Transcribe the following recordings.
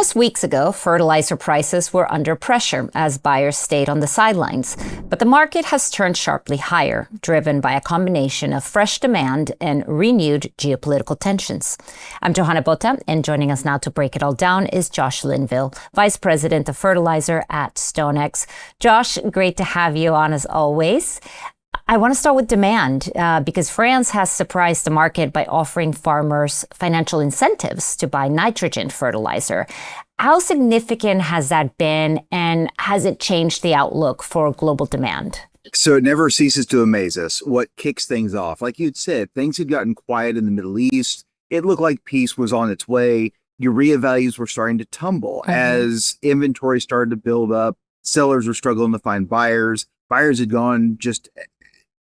Just weeks ago, fertilizer prices were under pressure as buyers stayed on the sidelines. But the market has turned sharply higher, driven by a combination of fresh demand and renewed geopolitical tensions. I'm Johanna Botta, and joining us now to break it all down is Josh Linville, Vice President of Fertilizer at StoneX. Josh, great to have you on as always. I want to start with demand because France has surprised the market by offering farmers financial incentives to buy nitrogen fertilizer. How significant has that been, and has it changed the outlook for global demand? So it never ceases to amaze us what kicks things off. Like you'd said, things had gotten quiet in the Middle East. It looked like peace was on its way. Urea values were starting to tumble as inventory started to build up. Sellers were struggling to find buyers. Buyers had gone just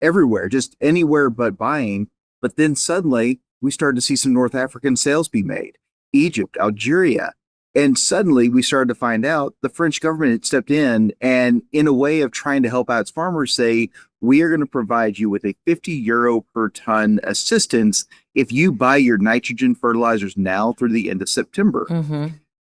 everywhere, just anywhere but buying. But then suddenly we started to see some North African sales be made, Egypt, Algeria. And suddenly we started to find out the French government had stepped in and in a way of trying to help out its farmers say, we are going to provide you with a €50 per ton assistance if you buy your nitrogen fertilizers now through the end of September.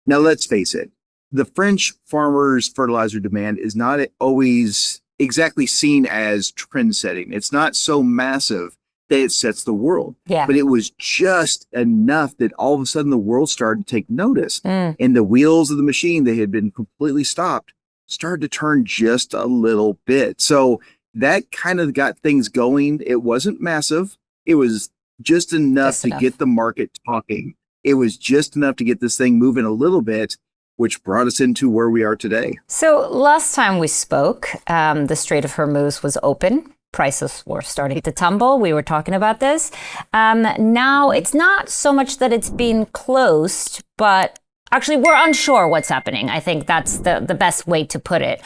Now, let's face it, the French farmers' fertilizer demand is not always exactly seen as trend setting. It's not so massive that it sets the world. But it was just enough that all of a sudden the world started to take notice. And the wheels of the machine that had been completely stopped started to turn just a little bit. So that kind of got things going. It wasn't massive. It was just enough to get the market talking. It was just enough to get this thing moving a little bit, which brought us into where we are today. So last time we spoke, the Strait of Hormuz was open. Prices were starting to tumble. We were talking about this. Now it's not so much that it's been closed, but actually we're unsure what's happening. I think that's the best way to put it.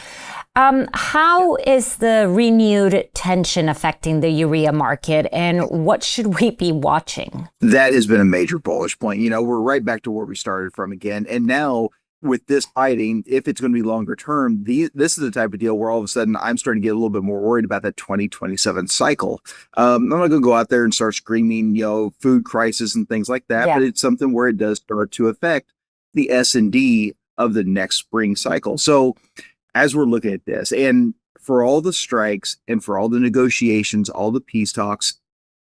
How is the renewed tension affecting the urea market, and what should we be watching? That has been a major bullish point. You know, we're right back to where we started from again. And now with this fighting, if it's going to be longer term, this is the type of deal where all of a sudden I'm starting to get a little bit more worried about that 2027 cycle. I'm not going to go out there and start screaming, food crisis and things like that, but it's something where it does start to affect the S&D of the next spring cycle. So as we're looking at this, and for all the strikes and for all the negotiations, all the peace talks,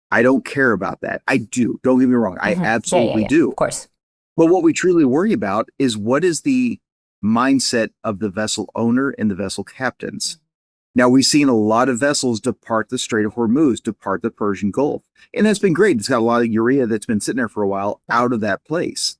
I don't care about that. I do. Don't get me wrong. I absolutely do. Of course. But what we truly worry about is what is the mindset of the vessel owner and the vessel captains. Now, we've seen a lot of vessels depart the Strait of Hormuz, depart the Persian Gulf. And that's been great. It's got a lot of urea that's been sitting there for a while out of that place.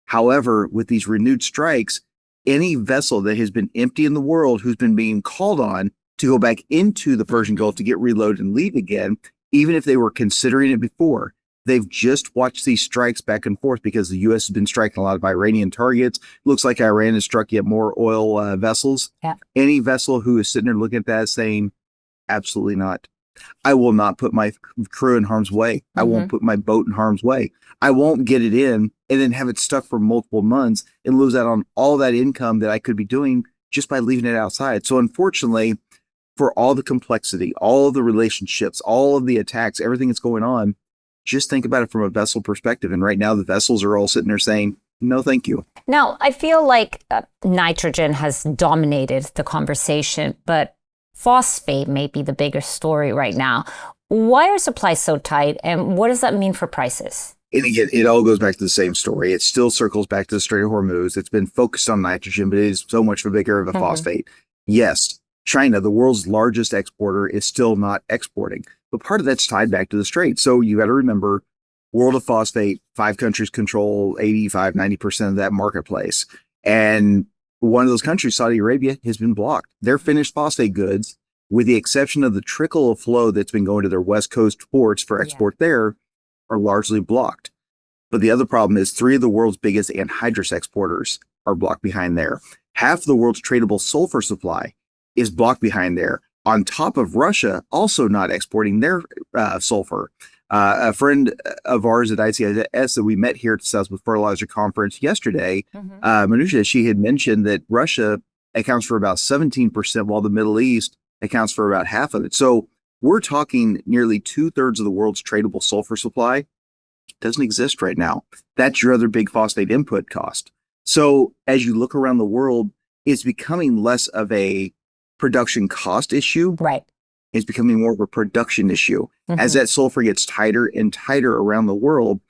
However, with these renewed strikes, any vessel that has been empty in the world who's been being called on to go back into the Persian Gulf to get reloaded and leave again, even if they were considering it before, they've just watched these strikes back and forth because the U.S. has been striking a lot of Iranian targets. Looks like Iran has struck yet more oil vessels. Any vessel who is sitting there looking at that saying, absolutely not. I will not put my crew in harm's way. I won't put my boat in harm's way. I won't get it in and then have it stuck for multiple months and lose out on all that income that I could be doing just by leaving it outside. So unfortunately, for all the complexity, all of the relationships, all of the attacks, everything that's going on, just think about it from a vessel perspective. And right now the vessels are all sitting there saying, no, thank you. Now, I feel like nitrogen has dominated the conversation, but phosphate may be the bigger story right now. Why are supplies so tight, and what does that mean for prices? And again, it all goes back to the same story. It still circles back to the Strait of Hormuz. It's been focused on nitrogen, but it is so much bigger of a phosphate. Yes, China, the world's largest exporter, is still not exporting. But part of that's tied back to the Strait. So you got to remember, world of phosphate, 5 countries control 85-90% of that marketplace. And one of those countries, Saudi Arabia, has been blocked. Their finished phosphate goods, with the exception of the trickle of flow that's been going to their West Coast ports for export there, are largely blocked. But the other problem is 3 of the world's biggest anhydrous exporters are blocked behind there. Half of the world's tradable sulfur supply is blocked behind there. On top of Russia also not exporting their sulfur. A friend of ours at ICS that we met here at the Southwest Fertilizer Conference yesterday, Manusha, she had mentioned that Russia accounts for about 17%, while the Middle East accounts for about half of it. So we're talking nearly 2/3 of the world's tradable sulfur supply doesn't exist right now. That's your other big phosphate input cost. So as you look around the world, it's becoming less of a production cost issue. Right. It's becoming more of a production issue. As that sulfur gets tighter and tighter around the world,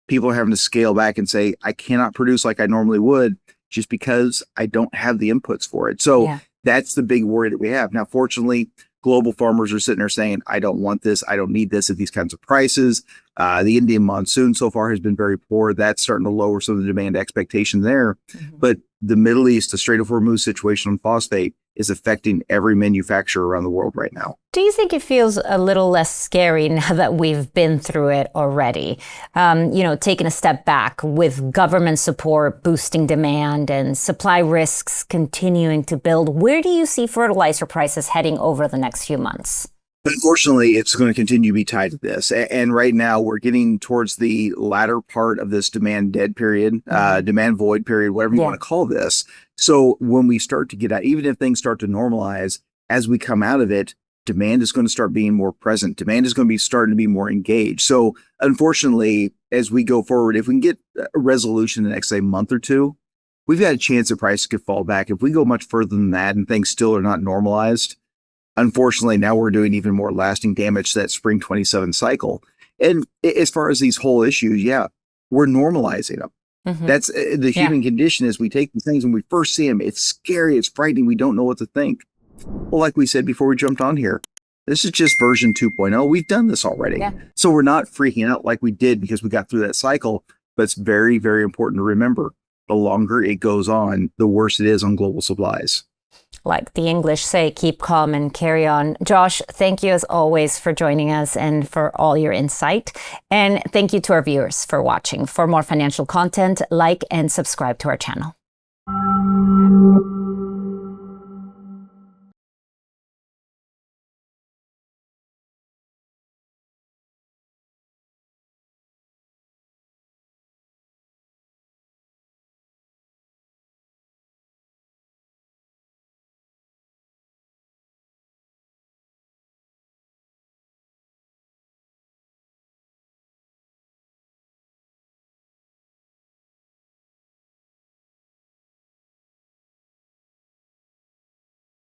people are having to scale back and say, I cannot produce like I normally would just because I don't have the inputs for it. So that's the big worry that we have. Now, fortunately, global farmers are sitting there saying, I don't want this. I don't need this at these kinds of prices. The Indian monsoon so far has been very poor. That's starting to lower some of the demand expectation there. But the Middle East, the Strait of Hormuz situation on phosphate is affecting every manufacturer around the world right now. Do you think it feels a little less scary now that we've been through it already? Taking a step back with government support boosting demand and supply risks continuing to build, where do you see fertilizer prices heading over the next few months? Unfortunately, it's going to continue to be tied to this. And right now, we're getting towards the latter part of this demand dead period, demand void period, whatever you want to call this. So when we start to get out, even if things start to normalize, as we come out of it, demand is going to start being more present. Demand is going to be starting to be more engaged. So unfortunately, as we go forward, if we can get a resolution in the next, say, month or two, we've got a chance that prices could fall back. If we go much further than that and things still are not normalized, unfortunately, now we're doing even more lasting damage to that spring 27 cycle. And as far as these whole issues, we're normalizing them. That's the human condition is we take these things when we first see them. It's scary. It's frightening. We don't know what to think. Well, like we said before we jumped on here, this is just version 2.0. We've done this already. So we're not freaking out like we did because we got through that cycle. But it's very, very important to remember the longer it goes on, the worse it is on global supplies. Like the English say, keep calm and carry on. Josh, thank you as always for joining us and for all your insight. And thank you to our viewers for watching. For more financial content, like and subscribe to our channel.